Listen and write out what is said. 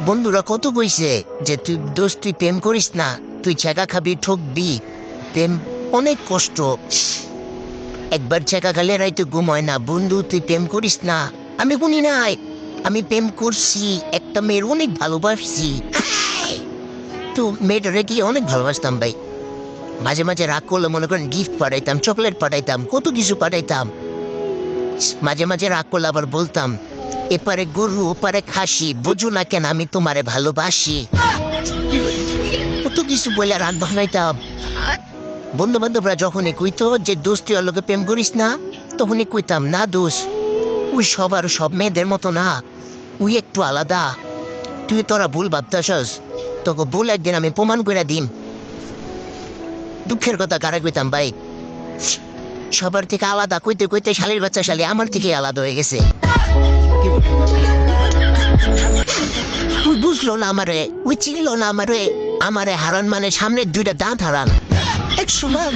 বন্ধুরা কত কইছে যে তুই প্রেম করিস না, তুই ছেঁকা খাবি, ঠকবি। প্রেম অনেক কষ্ট। একবার ছেঁকা খেলে রাইতে ঘুম হয় না। বন্ধু তুই প্রেম করিস না। আমি শুনি নাই, আমি প্রেম করছি, একটা মেয়ের অনেক ভালোবাসছি। তো মেয়েটারে কি অনেক ভালোবাসতাম ভাই। মাঝে মাঝে রাগ করলে মনে করেন গিফট পাঠাইতাম, চকলেট পাঠাইতাম, কত কিছু পাঠাইতাম। মাঝে মাঝে রাগ করলে আবার বলতাম, এপারে গরু ওপারে খাসি, বুঝো না কেন আমি তোমারে ভালোবাসি। কত কিছু বলে রাত ভাঙাইতাম। বন্ধু বান্ধবরা যখনই কইতো যে দোস্ত তুই ওর লগে প্রেম করিস না, তখনই কইতাম না দোষ, ওই সবার সব মেয়েদের মতো না, ওই একটু আলাদা। তুই তোরা ভুল ভাবতেছস, তোকে ভুল একদিন আমি প্রমাণ করে দিম। দুঃখের কথা কারা কইতাম ভাই, সবার থেকে আলাদা কইতে কইতে শালির বাচ্চা শালি আমার থেকে আলাদা হয়ে গেছে। ওই বুঝলো না আমারে, ওই চিনলো না আমারে। আমারে হারান মানে সামনের দুইটা দাঁত হারান। 100 বার